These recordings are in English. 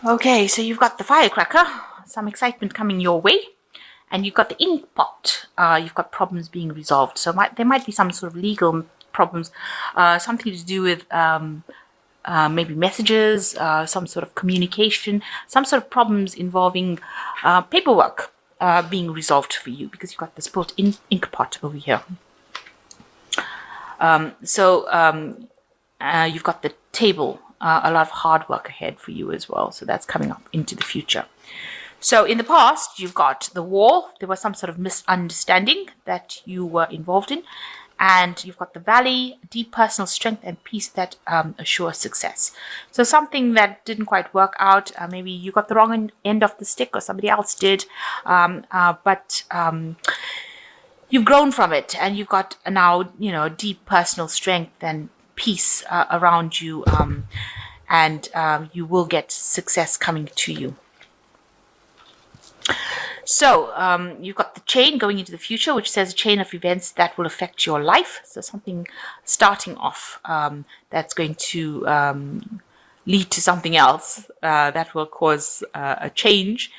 Okay, so you've got the firecracker, some excitement coming your way, and you've got the ink pot. You've got problems being resolved. So there might be some sort of legal problems, something to do with maybe messages, some sort of communication, some sort of problems involving paperwork being resolved for you, because you've got the spilt ink pot over here. You've got the table, a lot of hard work ahead for you as well. So that's coming up into the future. So in the past, you've got the wall. There was some sort of misunderstanding that you were involved in. And you've got the valley, deep personal strength and peace that assure success. So something that didn't quite work out, maybe you got the wrong end of the stick or somebody else did, but you've grown from it, and you've got now, deep personal strength and peace around you, and you will get success coming to you. So you've got the chain going into the future, which says a chain of events that will affect your life. So something starting off that's going to lead to something else that will cause a change.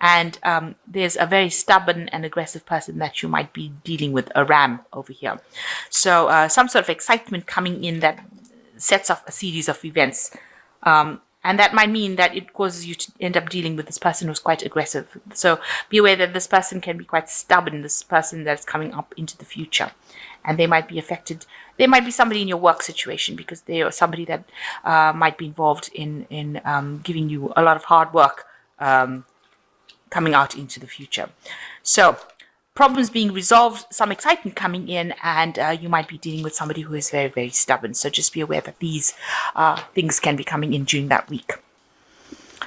And there's a very stubborn and aggressive person that you might be dealing with, a ram over here. So some sort of excitement coming in that sets off a series of events. And that might mean that it causes you to end up dealing with this person who's quite aggressive. So be aware that this person can be quite stubborn, this person that's coming up into the future. And they might be affected. There might be somebody in your work situation, because they are somebody that might be involved in giving you a lot of hard work coming out into the future. So problems being resolved, some excitement coming in, and you might be dealing with somebody who is very, very stubborn. So just be aware that these things can be coming in during that week.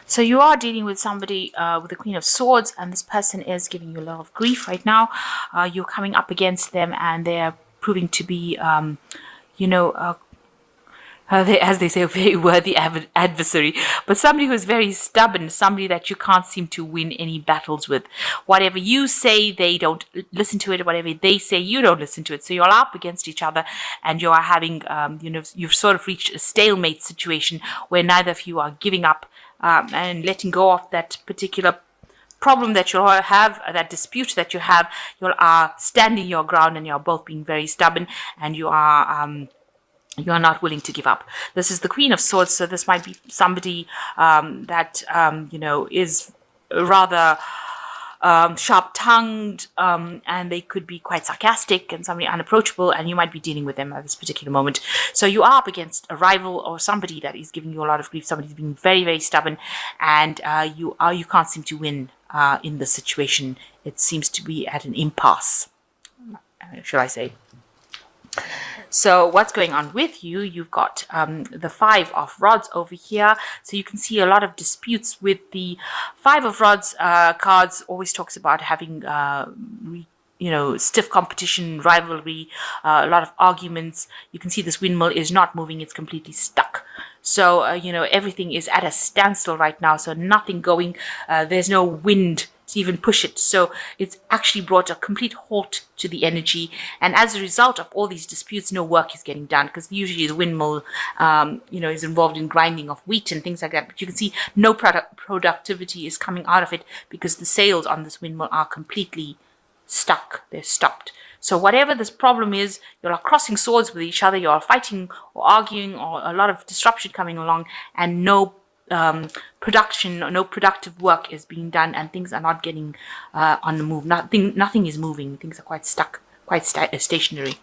So you are dealing with somebody with the Queen of Swords, and this person is giving you a lot of grief right now. You're coming up against them, and they're proving to be, as they say, a very worthy adversary, but somebody who is very stubborn, somebody that you can't seem to win any battles with. Whatever you say, they don't listen to it. Whatever they say, you don't listen to it. So you're up against each other, and you are having, you've sort of reached a stalemate situation where neither of you are giving up and letting go of that particular problem that you have, that dispute that you have. You are standing your ground, and you're both being very stubborn, and you are not willing to give up. This is the Queen of Swords, so this might be somebody that is rather sharp-tongued, and they could be quite sarcastic and somebody unapproachable, and you might be dealing with them at this particular moment. So you are up against a rival or somebody that is giving you a lot of grief, somebody who's being very, very stubborn, and you can't seem to win in this situation. It seems to be at an impasse, shall I say. So what's going on with you? You've got the Five of Rods over here. So you can see a lot of disputes with the Five of Rods cards. Always talks about having stiff competition, rivalry, a lot of arguments. You can see this windmill is not moving. It's completely stuck. So, everything is at a standstill right now. So nothing going. There's no wind to even push it. So it's actually brought a complete halt to the energy. And as a result of all these disputes, no work is getting done, because usually the windmill, is involved in grinding of wheat and things like that. But you can see no productivity is coming out of it, because the sails on this windmill are completely stuck. They're stopped. So whatever this problem is, you are crossing swords with each other, you are fighting or arguing, or a lot of disruption coming along, and no production or no productive work is being done, and things are not getting on the move. Nothing is moving. Things are quite stuck, quite stationary.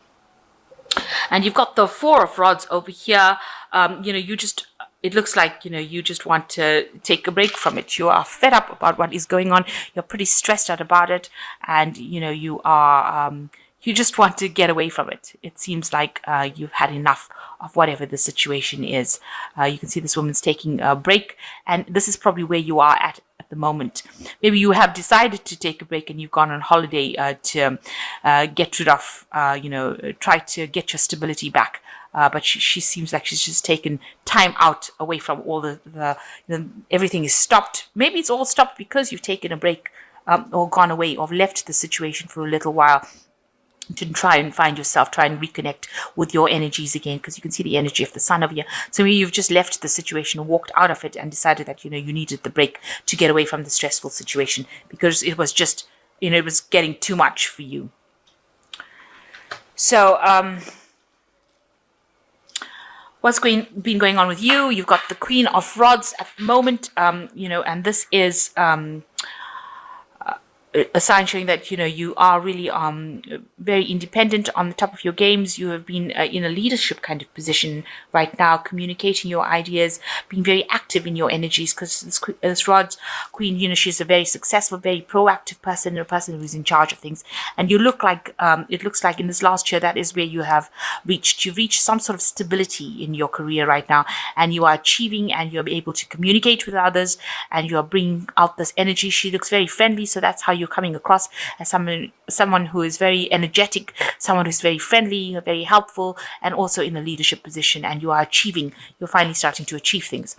And you've got the Four of Rods over here. It looks like, you just want to take a break from it. You are fed up about what is going on. You're pretty stressed out about it. And, you just want to get away from it. It seems like you've had enough of whatever the situation is. You can see this woman's taking a break. And this is probably where you are at the moment. Maybe you have decided to take a break, and you've gone on holiday to get rid of, try to get your stability back. But she seems like she's just taken time out away from all everything is stopped. Maybe it's all stopped because you've taken a break or gone away or left the situation for a little while. to try and find yourself, try and reconnect with your energies again, because you can see the energy of the sun over here. So maybe you've just left the situation, walked out of it, and decided that, you needed the break to get away from the stressful situation, because it was just, it was getting too much for you. So, what's been going on with you? You've got the Queen of Rods at the moment, and this is a sign showing that you are really very independent on the top of your games. You have been in a leadership kind of position right now, communicating your ideas, being very active in your energies, because this Rod's Queen, she's a very successful, very proactive person, a person who's in charge of things. And you look like, it looks like in this last year, that is where you have reached. You've reached some sort of stability in your career right now, and you are achieving, and you're able to communicate with others, and you're bringing out this energy. She looks very friendly, so that's how you're coming across, as someone who is very energetic, someone who's very friendly, very helpful, and also in a leadership position, and you are achieving, you're finally starting to achieve things.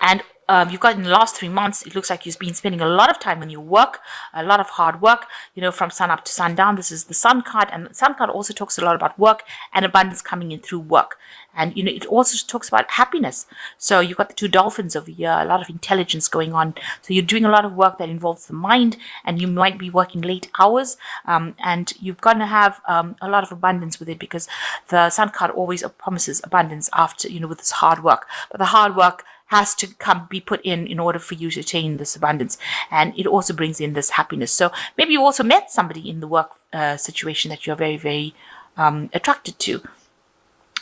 And you've got in the last 3 months, it looks like you've been spending a lot of time on your work, a lot of hard work, from sun up to sundown. This is the Sun card, and the Sun card also talks a lot about work and abundance coming in through work. And, it also talks about happiness. So you've got the 2 dolphins over here, a lot of intelligence going on. So you're doing a lot of work that involves the mind, and you might be working late hours, and you're going to have a lot of abundance with it, because the Sun card always promises abundance after, with this hard work. But the hard work has to be put in order for you to attain this abundance, and it also brings in this happiness. So maybe you also met somebody in the work situation that you're very, very attracted to,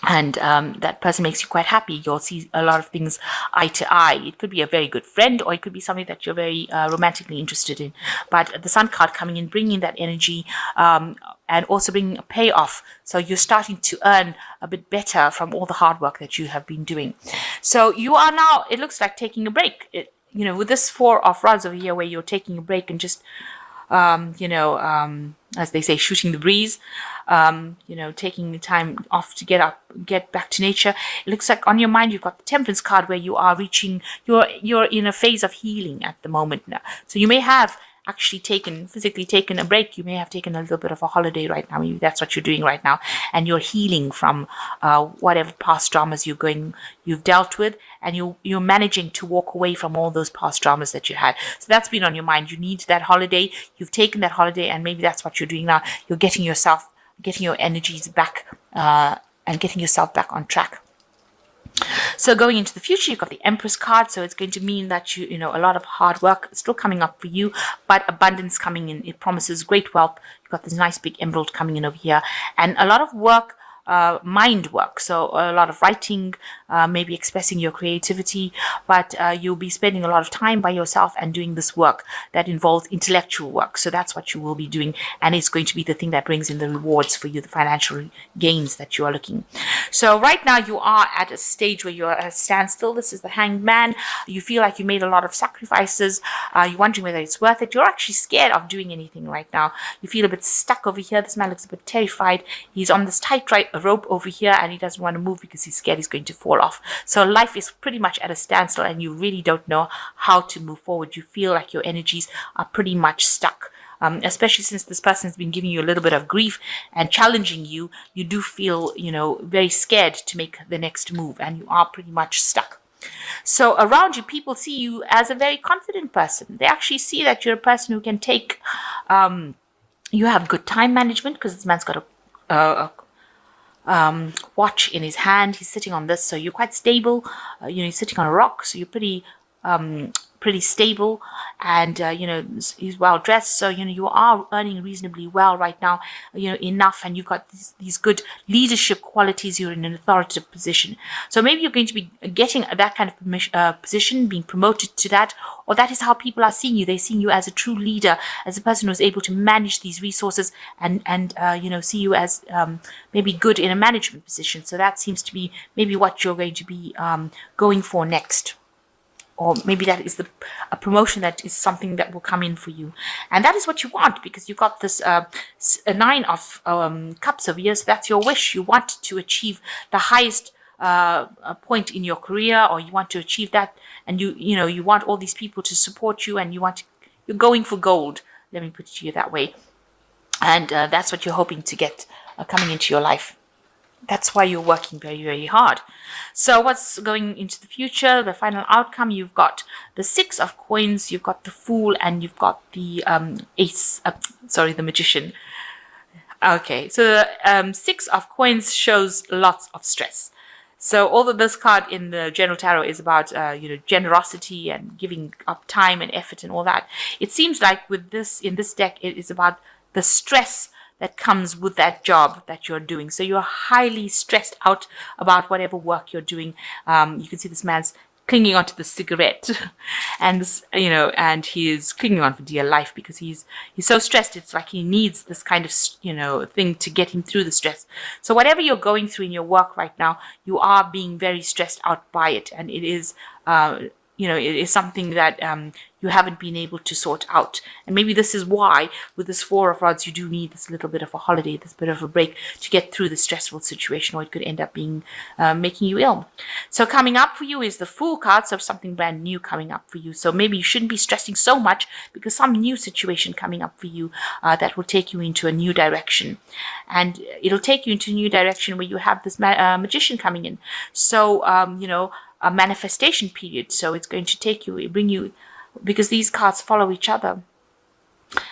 and that person makes you quite happy. You'll see a lot of things eye to eye. It could be a very good friend, or it could be somebody that you're very romantically interested in. But the Sun card coming in, bringing that energy, and also bringing a payoff. So you're starting to earn a bit better from all the hard work that you have been doing. So you are now, it looks like, taking a break. With this 4 of Rods over here, where you're taking a break and just, as they say, shooting the breeze, taking the time off to get back to nature. It looks like on your mind, you've got the Temperance card, where you are reaching, you're in a phase of healing at the moment now. So you may have actually physically taken a break. You may have taken a little bit of a holiday right now. Maybe that's what you're doing right now, and you're healing from whatever past dramas you've dealt with, and you're managing to walk away from all those past dramas that you had. So that's been on your mind. You need that holiday. You've taken that holiday, and maybe that's what you're doing now. You're getting your energies back, and getting yourself back on track. So going into the future, you've got the Empress card. So it's going to mean that a lot of hard work is still coming up for you, but abundance coming in. It promises great wealth. You've got this nice big emerald coming in over here, and a lot of work, mind work. So a lot of writing, maybe expressing your creativity, but you'll be spending a lot of time by yourself and doing this work that involves intellectual work. So that's what you will be doing, and it's going to be the thing that brings in the rewards for you, the financial gains that you are looking. So right now you are at a stage where you're at a standstill. This is the Hanged Man. You feel like you made a lot of sacrifices. You're wondering whether it's worth it. You're actually scared of doing anything right now. You feel a bit stuck over here. This man looks a bit terrified. He's on this tight rope over here, and he doesn't want to move because he's scared he's going to fall off. So life is pretty much at a standstill, and you really don't know how to move forward. You feel like your energies are pretty much stuck. Especially since this person has been giving you a little bit of grief and challenging you, you do feel, very scared to make the next move, and you are pretty much stuck. So around you, people see you as a very confident person. They actually see that you're a person who can take, you have good time management, because this man's got a watch in his hand. He's sitting on this, so you're quite stable. He's sitting on a rock, so you're pretty stable, and he's well dressed, so you are earning reasonably well right now, enough, and you've got these good leadership qualities. You're in an authoritative position, so maybe you're going to be getting that kind of position, being promoted to that, or that is how people are seeing you. They're seeing you as a true leader, as a person who's able to manage these resources, and see you as maybe good in a management position. So that seems to be maybe what you're going to be going for next. Or maybe that is a promotion that is something that will come in for you. And that is what you want, because you've got this 9 of cups over here. So that's your wish. You want to achieve the highest point in your career, or you want to achieve that. And you want all these people to support you, and you're going for gold. Let me put it to you that way. And that's what you're hoping to get coming into your life. That's why you're working very, very hard. So what's going into the future, the final outcome, you've got the Six of Coins, you've got the Fool, and you've got the the Magician. Okay, so the Six of Coins shows lots of stress. So although this card in the General Tarot is about generosity and giving up time and effort and all that, it seems like with this in this deck it is about the stress that comes with that job that you're doing. So you're highly stressed out about whatever work you're doing. You can see this man's clinging onto the cigarette, and this, and he is clinging on for dear life because he's so stressed. It's like he needs this kind of thing to get him through the stress. So whatever you're going through in your work right now, you are being very stressed out by it, and it is it is something that you haven't been able to sort out. And maybe this is why with this Four of Rods you do need this little bit of a holiday, this bit of a break to get through the stressful situation, or it could end up being making you ill. So coming up for you is the Fool card, so something brand new coming up for you. So maybe you shouldn't be stressing so much because some new situation coming up for you that will take you into a new direction. And it'll take you into a new direction where you have this magician coming in. So, a manifestation period. So it's going to bring you, because these cards follow each other.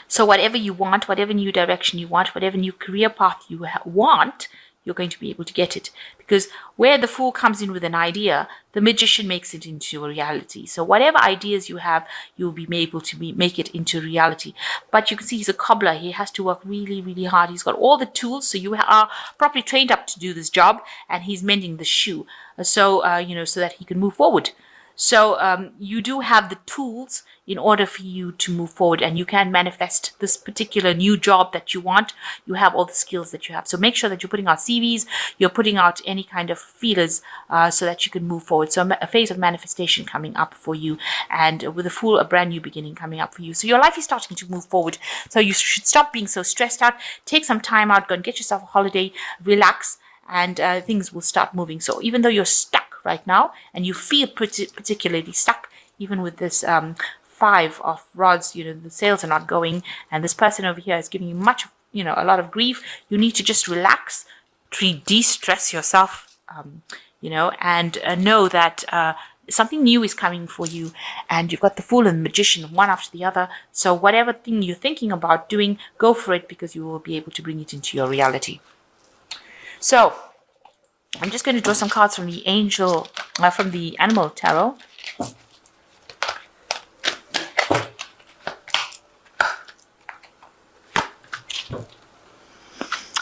So whatever you want, whatever new direction you want, whatever new career path you want, you're going to be able to get it. Because where the Fool comes in with an idea, the Magician makes it into a reality. So whatever ideas you have, you'll be able to make it into reality. But you can see he's a cobbler. He has to work really, really hard. He's got all the tools. So you are properly trained up to do this job, and he's mending the shoe. So, so that he can move forward. So you do have the tools in order for you to move forward, and you can manifest this particular new job that you want. You have all the skills that you have. So make sure that you're putting out CVs, you're putting out any kind of feelers so that you can move forward. So a phase of manifestation coming up for you, and with the Fool, a brand new beginning coming up for you. So your life is starting to move forward. So you should stop being so stressed out. Take some time out, go and get yourself a holiday, relax, and things will start moving. So even though you're stuck right now and you feel particularly stuck, even with this Five of Rods, the sales are not going, and this person over here is giving you a lot of grief, you need to just relax, de-stress yourself, and know that something new is coming for you, and you've got the Fool and the Magician one after the other. So whatever thing you're thinking about doing, go for it, because you will be able to bring it into your reality. So I'm just going to draw some cards from the from the Animal Tarot.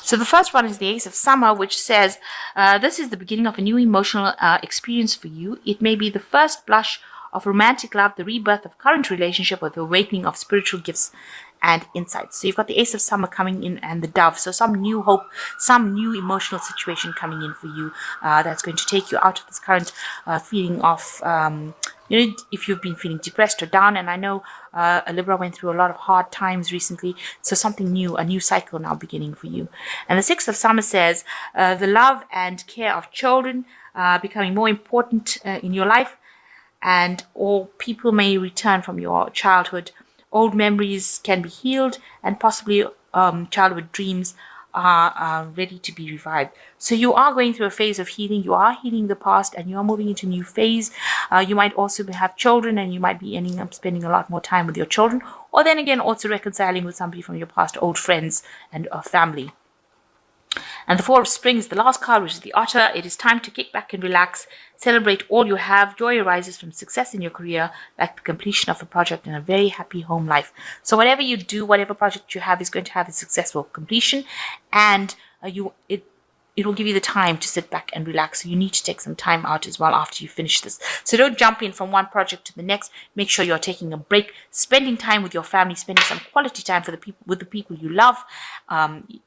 So the first one is the Ace of Summer, which says, this is the beginning of a new emotional experience for you. It may be the first blush of romantic love, the rebirth of current relationship, or the awakening of spiritual gifts and insights. So you've got the Ace of Summer coming in, and the Dove. So some new hope, some new emotional situation coming in for you that's going to take you out of this current feeling of, if you've been feeling depressed or down. And I know a Libra went through a lot of hard times recently. So something new, a new cycle now beginning for you. And the Sixth of Summer says, the love and care of children becoming more important in your life, and all people may return from your childhood. Old memories can be healed, and possibly childhood dreams are ready to be revived. So you are going through a phase of healing. You are healing the past, and you are moving into a new phase. You might also have children, and you might be ending up spending a lot more time with your children, or then again also reconciling with somebody from your past, old friends and family. And the Four of Spring is the last card, which is the Otter. It is time to kick back and relax. Celebrate all you have. Joy arises from success in your career, like the completion of a project and a very happy home life. So whatever you do, whatever project you have is going to have a successful completion, and it will give you the time to sit back and relax. So you need to take some time out as well after you finish this. So don't jump in from one project to the next. Make sure you're taking a break, spending time with your family, spending some quality time with the people you love,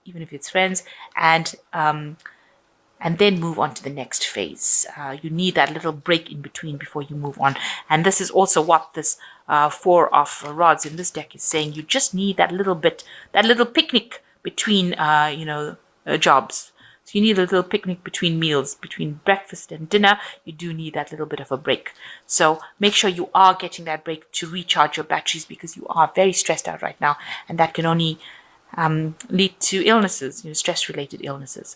even if it's friends, and then move on to the next phase. You need that little break in between before you move on. And this is also what this Four of Rods in this deck is saying. You just need that little picnic between, jobs. So you need a little picnic between meals, between breakfast and dinner. You do need that little bit of a break. So make sure you are getting that break to recharge your batteries, because you are very stressed out right now, and that can only lead to illnesses, stress-related illnesses.